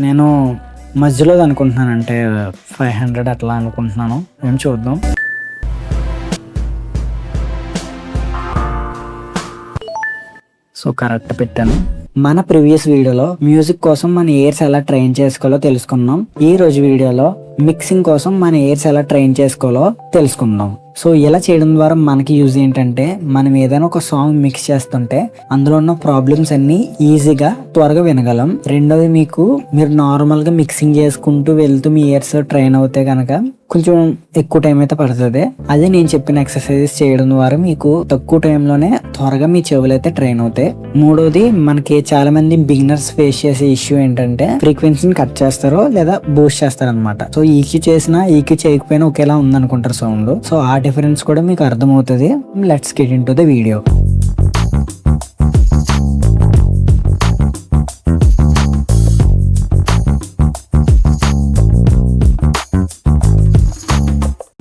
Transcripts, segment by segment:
నేను మధ్యలో అనుకుంటున్నాను, అంటే 500 అట్లా అనుకుంటున్నాను. ఏం చూద్దాం. సో కరెక్ట్ పెట్టాను. మన ప్రీవియస్ వీడియోలో మ్యూజిక్ కోసం మన ఇయర్స్ ఎలా ట్రైన్ చేసుకోవాలో తెలుసుకున్నాం. ఈ రోజు వీడియోలో మిక్సింగ్ కోసం మన ఇయర్స్ ఎలా ట్రైన్ చేసుకోవాలో తెలుసుకుందాం. సో ఇలా చేయడం ద్వారా మనకి యూజ్ ఏంటంటే, మనం ఏదైనా ఒక సాంగ్ మిక్స్ చేస్తుంటే అందులో ఉన్న ప్రాబ్లమ్స్ అన్ని ఈజీగా త్వరగా వినగలం. రెండోది, మీరు నార్మల్ గా మిక్సింగ్ చేసుకుంటూ వెళ్తూ మీ ఇయర్స్ ట్రైన్ అవుతే కనుక కొంచెం ఎక్కువ టైం అయితే పడుతుంది. అదే నేను చెప్పిన ఎక్సర్సైజెస్ చేయడం ద్వారా మీకు తక్కువ టైంలోనే త్వరగా మీ చెవులు అయితే ట్రైన్ అవుతాయి. మూడోది, మనకి చాలా మంది బిగినర్స్ ఫేస్ చేసే ఇష్యూ ఏంటంటే ఫ్రీక్వెన్సీని కట్ చేస్తారో లేదా బూస్ట్ చేస్తారు అనమాట. సో ఈక్యూ చేసినా ఈక్యూ చేయకపోయినా ఒకేలా ఉందనుకుంటారు సౌండ్. సో ఆ డిఫరెన్స్ కూడా మీకు అర్థమవుతుంది. Let's get into the video.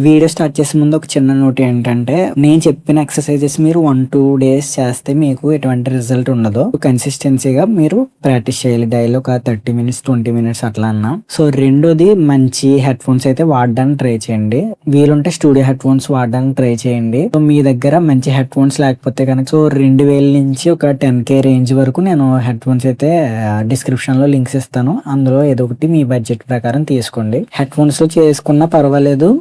Video start చేసే ముందు ఒక చిన్న నోట్ ఏంటంటే, నేను చెప్పిన ఎక్సర్సైజెస్ మీరు 1-2 days చేస్తే మీకు ఎటువంటి రిజల్ట్ ఉండదు. కన్సిస్టెన్సీగా మీరు ప్రాక్టీస్ చేయాలి. డైలీ ఒక 30 minutes 20 minutes అట్లా అన్నా. సో రెండోది, మంచి హెడ్ ఫోన్స్ అయితే వాడడానికి ట్రై చేయండి. వీలుంటే స్టూడియో హెడ్ ఫోన్స్ వాడడానికి ట్రై చేయండి. సో మీ దగ్గర మంచి హెడ్ ఫోన్స్ లేకపోతే కనుక 2000 నుంచి ఒక 10K రేంజ్ వరకు నేను హెడ్ ఫోన్స్ అయితే డిస్క్రిప్షన్ లో లింక్స్ ఇస్తాను. అందులో ఏదో ఒకటి మీ బడ్జెట్ ప్రకారం తీసుకోండి. హెడ్ ఫోన్స్ లో చేసుకున్నా పర్వాలేదు,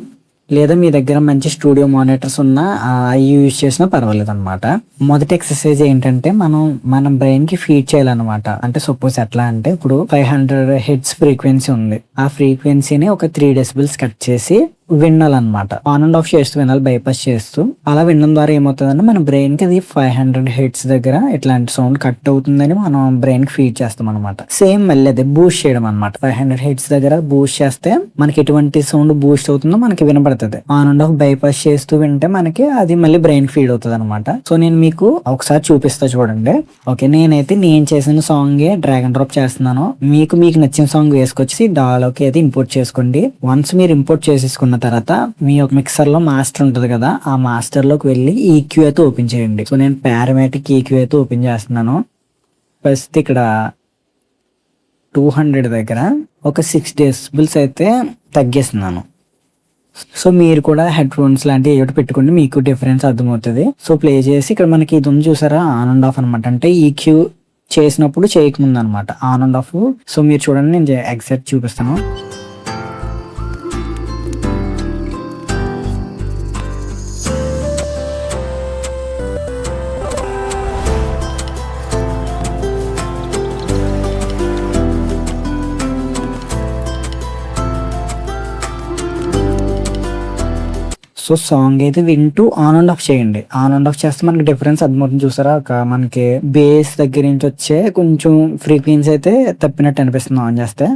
లేదా మీ దగ్గర మంచి స్టూడియో మానిటర్స్ ఉన్నా అవి యూజ్ చేసినా పర్వాలేదు అనమాట. మొదటి ఎక్సర్సైజ్ ఏంటంటే, మన బ్రెయిన్ కి ఫీడ్ చేయాలన్నమాట. అంటే సపోజ్ ఎట్లా అంటే, ఇప్పుడు 500 హెర్ట్జ్ ఫ్రీక్వెన్సీ ఉంది. ఆ ఫ్రీక్వెన్సీని ఒక 3 decibels కట్ చేసి వినాలన్నమాట. ఆన్ అండ్ ఆఫ్ చేస్తూ వినాలి, బైపాస్ చేస్తూ. అలా వినడం ద్వారా ఏమవుతుందంటే, మన బ్రెయిన్ కి అది 500 హెర్ట్జ్ దగ్గర ఇట్లాంటి సౌండ్ కట్ అవుతుందని మనం బ్రెయిన్ కి ఫీడ్ చేస్తాం అనమాట. సేమ్ మళ్ళీ అదే బూస్ట్ చేయడం అనమాట. 500 హెర్ట్జ్ దగ్గర బూస్ట్ చేస్తే మనకి ఎటువంటి సౌండ్ బూస్ట్ అవుతుందో మనకి వినపడుతుంది. ఆన్ అండ్ ఆఫ్ బైపాస్ చేస్తూ వింటే మనకి అది మళ్ళీ బ్రెయిన్ ఫీడ్ అవుతుంది అనమాట. సో నేను మీకు ఒకసారి చూపిస్తా చూడండి. ఓకే, నేను చేసిన సాంగ్ డ్రాగ్ అండ్ డ్రాప్ చేస్తున్నాను. మీకు నచ్చిన సాంగ్ వేసుకొచ్చి డాలోకి అయితే ఇంపోర్ట్ చేసుకోండి. వన్స్ మీరు ఇంపోర్ట్ చేసేసుకున్న తర్వాత మీ యొక్క మిక్సర్ లో మాస్టర్ ఉంటది కదా, ఆ మాస్టర్ లోకి వెళ్ళి ఈక్యూ అయితే ఓపెన్ చేయండి. సో నేను పారామేటిక్ ఈక్యూ అయితే ఓపెన్ చేస్తున్నాను. ఫస్ట్ ఇక్కడ 200 దగ్గర ఒక 6 decibels అయితే తగ్గిస్తున్నాను. సో మీరు కూడా హెడ్ ఫోన్స్ లాంటివి ఏమిటి పెట్టుకోండి, మీకు డిఫరెన్స్ అర్థమవుతుంది. సో ప్లే చేసి ఇక్కడ మనకి ఇది ఉంది చూసారా, ఆన్ అండ్ ఆఫ్ అనమాట. అంటే ఈక్యూ చేసినప్పుడు చేయకముందు అనమాట ఆన్ అండ్ ఆఫ్. సో మీరు చూడండి, నేను ఎగ్జాక్ట్ చూపిస్తాను. సో సాంగ్ అయితే వింటూ ఆన్ అండ్ ఆఫ్ చేయండి. ఆన్ అండ్ ఆఫ్ చేస్తే మనకి డిఫరెన్స్ అర్థమవుతుంది. చూసారా, మనకి బేస్ దగ్గర నుంచి వచ్చే కొంచెం ఫ్రీక్వెన్సీ అయితే తప్పినట్టు అనిపిస్తుంది ఆన్ చేస్తే.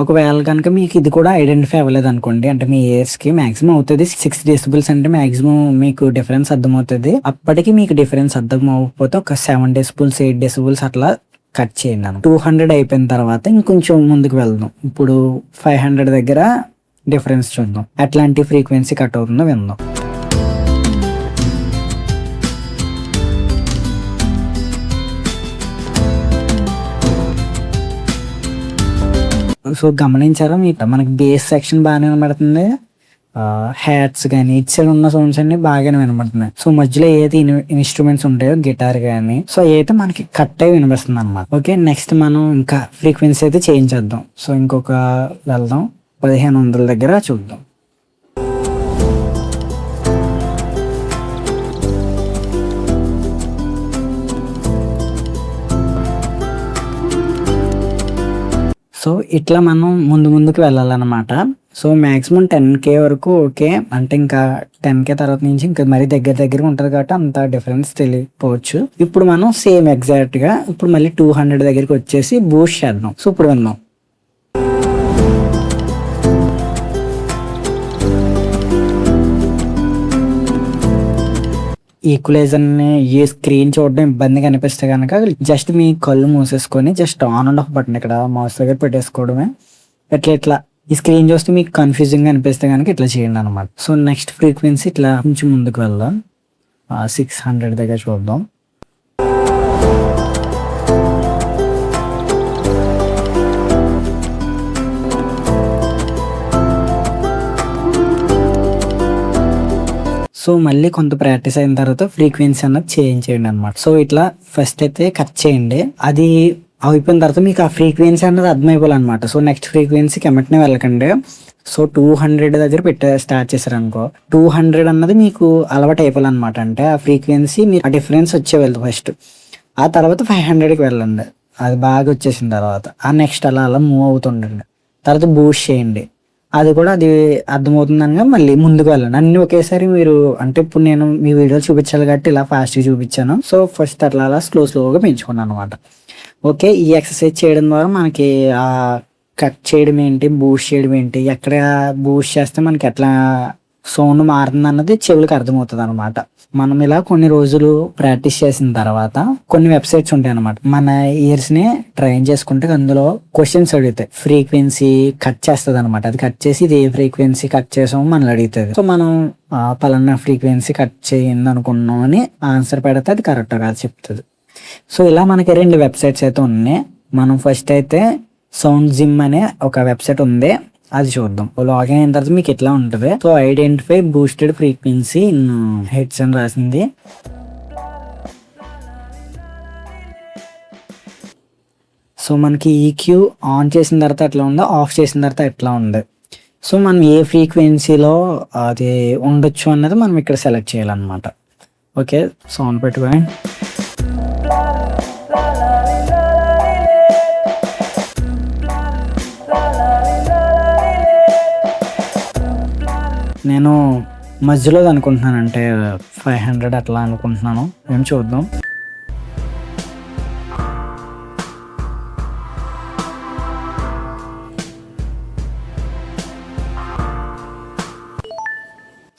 ఒకవేళ కనుక మీకు ఇది కూడా ఐడెంటిఫై అవ్వలేదు అనుకోండి, అంటే మీ ఇయర్స్ కి మాక్సిమం అవుతుంది 6 decibels, అంటే మాక్సిమం మీకు డిఫరెన్స్ అర్థమవుతుంది. అప్పటికి మీకు డిఫరెన్స్ అర్థం అవ్వకపోతే ఒక 7 decibels 8 decibels అట్లా కట్ చేయండి. 200 అయిపోయిన తర్వాత ఇంకొంచెం ముందుకు వెళ్దాం. ఇప్పుడు 500 దగ్గర డిఫరెన్స్ చూద్దాం, ఎట్లాంటి ఫ్రీక్వెన్సీ కట్ అవుతుందో విందాం. సో గమనించారా, మనకి బేస్ సెక్షన్ బాగానే వినబడుతుంది. హ్యాట్స్ కానీ ఇటు సైడ్ ఉన్న సౌండ్స్ అన్ని బాగానే వినబడుతున్నాయి. సో మధ్యలో ఏదైతే ఇన్స్ట్రుమెంట్స్ ఉంటాయో గిటార్ కానీ, సో అయితే మనకి కట్ అయి వినిపిస్తుంది అనమాట. ఓకే, నెక్స్ట్ మనం ఇంకా ఫ్రీక్వెన్సీ అయితే చేంజ్ చేద్దాం. సో ఇంకొక వెళ్దాం, 1500 దగ్గర చూద్దాం. సో ఇట్లా మనం ముందుకు వెళ్ళాలన్నమాట. సో మాక్సిమం 10K వరకు ఓకే. అంటే ఇంకా 10K తర్వాత నుంచి ఇంకా మరీ దగ్గర ఉంటుంది కాబట్టి అంత డిఫరెన్స్ తెలియకపోవచ్చు. ఇప్పుడు మనం సేమ్ ఎగ్జాక్ట్ గా ఇప్పుడు మళ్ళీ 200 దగ్గరికి వచ్చేసి బూస్ట్ చేద్దాం. సో ఇప్పుడు విన్నాం. ఈక్వలైజర్ ని ఈ స్క్రీన్ చూడడం ఇబ్బందిగా అనిపిస్తే కనుక మీ కళ్ళు మూసేసుకొని just on and off button ఇక్కడ మౌస్ దగ్గర పెట్టేసుకోవడమే. ఇట్లా ఈ స్క్రీన్ చూస్తే మీకు కన్ఫ్యూజింగ్ అనిపిస్తే కనుక ఇట్లా చేయండి అనమాట. సో నెక్స్ట్ ఫ్రీక్వెన్సీ ఇట్లా కొంచెం ముందుకు వెళ్దాం, 600 దగ్గర చూద్దాం. సో మళ్ళీ కొంత ప్రాక్టీస్ అయిన తర్వాత ఫ్రీక్వెన్సీ అన్నది చేంజ్ చేయండి అనమాట. సో ఇట్లా ఫస్ట్ అయితే కట్ చేయండి, అది అయిపోయిన తర్వాత మీకు ఆ ఫ్రీక్వెన్సీ అన్నది అర్థమైపోవాలన్నమాట. సో నెక్స్ట్ ఫ్రీక్వెన్సీకి ఎమ్మటనే వెళ్ళకండి. సో 200 దగ్గర స్టార్ట్ చేశారనుకో, 200 అన్నది మీకు అలవాటు అయిపోవాలన్నమాట. అంటే ఆ ఫ్రీక్వెన్సీ మీరు ఆ డిఫరెన్స్ వచ్చే వెళ్తుంది ఫస్ట్, ఆ తర్వాత 500కి వెళ్ళండి. అది బాగా వచ్చేసిన తర్వాత ఆ నెక్స్ట్ అలా అలా మూవ్ అవుతుండండి. తర్వాత బూస్ట్ చేయండి, అది కూడా అది అర్థమవుతుందనగా మళ్ళీ ముందుకు వెళ్ళండి. అన్ని ఒకేసారి మీరు అంటే ఇప్పుడు నేను మీ వీడియోలు చూపించాలి కాబట్టి ఇలా ఫాస్ట్గా చూపించాను. సో ఫస్ట్ అట్లా అలా స్లోగా పెంచుకున్నాను అనమాట. ఓకే, ఈ ఎక్సర్సైజ్ చేయడం ద్వారా మనకి ఆ కట్ చేయడం ఏంటి, బూస్ట్ చేయడం ఏంటి, ఎక్కడ బూస్ట్ చేస్తే మనకి ఎట్లా సౌండ్ మారుతుంది అన్నది చెవులకు అర్థమవుతుంది అనమాట. మనం ఇలా కొన్ని రోజులు ప్రాక్టీస్ చేసిన తర్వాత కొన్ని వెబ్సైట్స్ ఉంటాయి అనమాట, మన ఇయర్స్ ని ట్రైన్ చేసుకుంటే అందులో క్వశ్చన్స్ అడుగుతాయి, ఫ్రీక్వెన్సీ కట్ చేస్తుంది అనమాట. అది కట్ చేసి ఇది ఏ ఫ్రీక్వెన్సీ కట్ చేసామో మనల్ని అడుగుతుంది. సో మనం పలానా ఫ్రీక్వెన్సీ కట్ చేయండి అనుకున్నాం అని ఆన్సర్ పెడితే అది కరెక్ట్ కాదు చెప్తుంది. సో ఇలా మనకి 2 వెబ్సైట్స్ అయితే ఉన్నాయి. మనం ఫస్ట్ అయితే సౌండ్ జిమ్ అనే ఒక వెబ్సైట్ ఉంది, అది చూద్దాం. లాగిన్ అయిన తర్వాత మీకు ఎట్లా ఉంటుంది. So identify boosted frequency in heads అని రాసింది. సో మనకి ఈక్యూ ఆన్ చేసిన తర్వాత ఎట్లా ఉందో, ఆఫ్ చేసిన తర్వాత ఎట్లా ఉంది. సో మనం ఏ ఫ్రీక్వెన్సీలో అది ఉండొచ్చు అన్నది మనం ఇక్కడ సెలెక్ట్ చేయాలన్నమాట. ఓకే, సౌండ్ పెట్టుకొని నేను మధ్యలో అనుకుంటున్నాను, అంటే 500 అట్లా అనుకుంటున్నాను. ఏం చూద్దాం.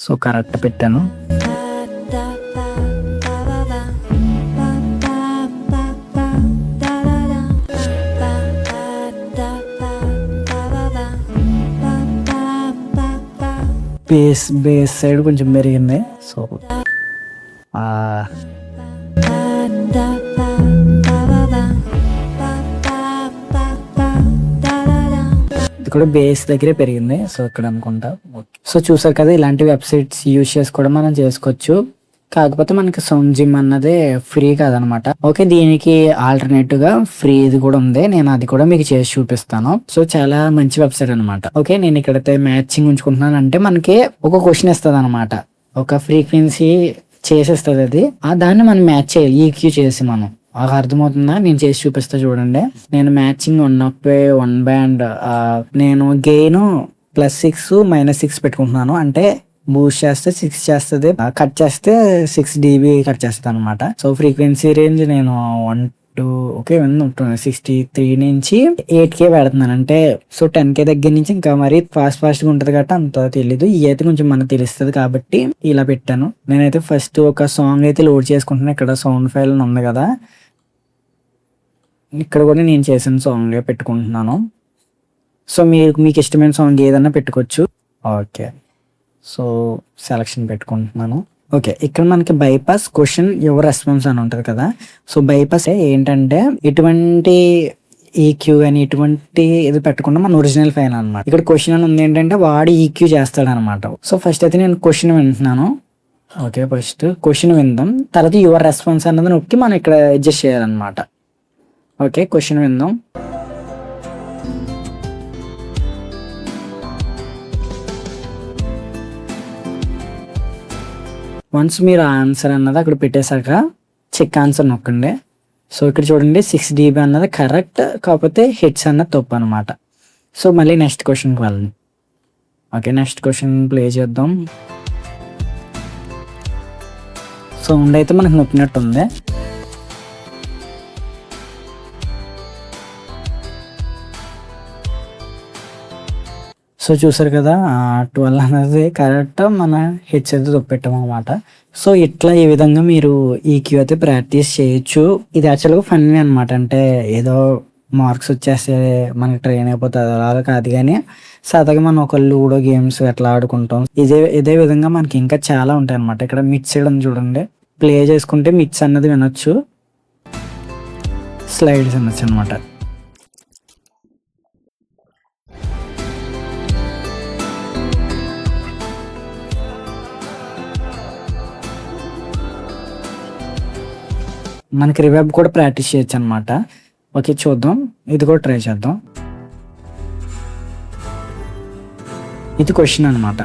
సో కరెక్ట్ పెట్టాను. బేస్ సైడ్ కొంచెం పెరిగింది. సో ఇది కూడా బేస్ దగ్గరే పెరిగింది. సో ఇక్కడ అనుకుంటా. సో చూసారు కదా, ఇలాంటి వెబ్సైట్స్ యూజ్ చేసి కూడా మనం చేసుకోవచ్చు. కాకపోతే మనకి సౌండ్ జిమ్ అన్నది ఫ్రీ కాదనమాట. ఓకే, దీనికి ఆల్టర్నేటివ్ గా ఫ్రీ ఇది కూడా ఉంది, నేను అది కూడా మీకు చేసి చూపిస్తాను. సో చాలా మంచి వెబ్సైట్ అనమాట. ఓకే, నేను ఇక్కడైతే మ్యాచింగ్ ఉంచుకుంటున్నాను. అంటే మనకి ఒక క్వశ్చన్ ఇస్తుంది అనమాట, ఒక ఫ్రీక్వెన్సీ చేసేస్తుంది అది, దాన్ని మనం మ్యాచ్ చేయాలి ఈక్యూ చేసి. మనం అర్థమవుతుందా? నేను చేసి చూపిస్తా చూడండి. నేను మ్యాచింగ్ వన్ బ్యాండ్, నేను గెయిన్ +6 -6 పెట్టుకుంటున్నాను. అంటే బూస్ట్ చేస్తే 6 చేస్తుంది, కట్ చేస్తే 6 dB కట్ చేస్తుంది అనమాట. సో ఫ్రీక్వెన్సీ రేంజ్ నేను 63 నుంచి 8K పెడుతున్నాను. అంటే సో 10K దగ్గర నుంచి ఇంకా మరి ఫాస్ట్ గా ఉంటది కాబట్టి అంత తెలీదు. ఈ అయితే కొంచెం మనకు తెలుస్తుంది కాబట్టి ఇలా పెట్టాను. నేనైతే ఫస్ట్ ఒక సాంగ్ అయితే లోడ్ చేసుకుంటున్నాను. ఇక్కడ సౌండ్ ఫైల్ ఉంది కదా, ఇక్కడ కూడా నేను చేసిన సాంగ్ పెట్టుకుంటున్నాను. సో మీకు ఇష్టమైన సాంగ్ ఏదన్నా పెట్టుకోవచ్చు. ఓకే, సో సెలక్షన్ పెట్టుకుంటున్నాను. ఓకే, ఇక్కడ మనకి బైపాస్ క్వశ్చన్ యువర్ రెస్పాన్స్ అని ఉంటుంది కదా. సో బైపాస్ ఏంటంటే ఎటువంటి ఈక్యూ అని ఎటువంటి ఇది పెట్టకుండా మన ఒరిజినల్ ఫైల్ అనమాట. ఇక్కడ క్వశ్చన్ అని ఉంది ఏంటంటే వాడు ఈక్యూ చేస్తాడు అనమాట. సో ఫస్ట్ అయితే నేను క్వశ్చన్ వింటున్నాను. ఓకే, ఫస్ట్ క్వశ్చన్ విందాం, తర్వాత యువర్ రెస్పాన్స్ అన్నది నొక్కి మనం ఇక్కడ అడ్జస్ట్ చేయాలన్నమాట. ఓకే, క్వశ్చన్ విందాం. వన్స్ మీరు ఆన్సర్ అన్నది అక్కడ పెట్టేశాక చెక్ ఆన్సర్ నొక్కండి. సో ఇక్కడ చూడండి 6 dB అన్నది కరెక్ట్, కాకపోతే హిట్స్ అన్నది తప్పు అనమాట. సో మళ్ళీ నెక్స్ట్ క్వశ్చన్కి వెళ్ళండి. ఓకే, నెక్స్ట్ క్వశ్చన్ ప్లే చేద్దాం. సౌండ్ అయితే మనకు నొప్పినట్టు ఉంది. సో చూసారు కదా, 12 అనేది కరెక్ట్, మన హెడ్స్ అయితే తప్పెట్టాం అనమాట. సో ఇట్లా ఈ విధంగా మీరు ఈక్యూ అయితే ప్రాక్టీస్ చేయొచ్చు. ఇది యాక్చువల్గా ఫన్నీ అనమాట. అంటే ఏదో మార్క్స్ వచ్చేస్తే మనకి ట్రైన్ అయిపోతుంది అలా కాదు, కానీ సరదాగా మనం ఒక లూడో గేమ్స్ ఎట్లా ఆడుకుంటాం, ఇదే విధంగా మనకి ఇంకా చాలా ఉంటాయి అనమాట. ఇక్కడ మిక్స్ చేయడం చూడండి, ప్లే చేసుకుంటే మిక్స్ అన్నది వినొచ్చు, స్లైడ్స్ వినొచ్చు అనమాట. మనకి రివైబ్ కూడా ప్రాక్టీస్ చేయొచ్చు అనమాట. ఓకే, చూద్దాం, ఇది కూడా ట్రై చేద్దాం. ఇది క్వశ్చన్ అనమాట.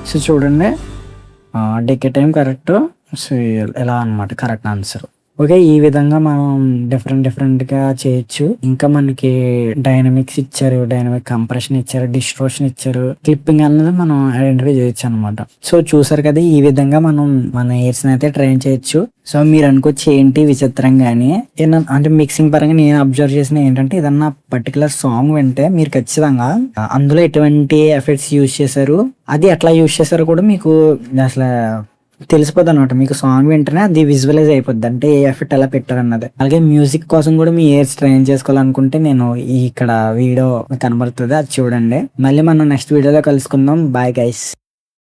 సో చూడండి, డెక్కే టైం కరెక్ట్. సో ఎలా అనమాట కరెక్ట్ ఆన్సర్. ఓకే, ఈ విధంగా మనం డిఫరెంట్గా చేయొచ్చు. ఇంకా మనకి డైనమిక్స్ ఇచ్చారు, డైనమిక్ కంప్రెషన్ ఇచ్చారు, డిస్ట్రోషన్ ఇచ్చారు, క్లిప్పింగ్ అన్నది మనం ఐడెంటిఫై చేయొచ్చు అనమాట. సో చూసారు కదా, ఈ విధంగా మనం మన ఎయిర్స్ అయితే ట్రైన్ చేయొచ్చు. సో మీరు అనుకోవచ్చు ఏంటి విచిత్రంగా అని, అంటే మిక్సింగ్ పరంగా నేను అబ్జర్వ్ చేసిన ఏంటంటే, ఏదన్నా పర్టికులర్ సాంగ్ వింటే మీరు ఖచ్చితంగా అందులో ఎటువంటి ఎఫెక్ట్స్ యూజ్ చేశారు, అది ఎట్లా యూజ్ చేశారో కూడా మీకు అసలు తెలిసిపోద్ది అనమాట. మీకు సాంగ్ వింటేనే అది విజువలైజ్ అయిపోద్ది, అంటే ఏ ఎఫెక్ట్ ఎలా పెట్టారు అన్నది. అలాగే మ్యూజిక్ కోసం కూడా మీ ఇయర్స్ ట్రైన్ చేసుకోవాలనుకుంటే నేను ఇక్కడ వీడియో కనబడుతుంది, అది చూడండి. మళ్ళీ మనం నెక్స్ట్ వీడియోలో కలుసుకుందాం. Bye guys.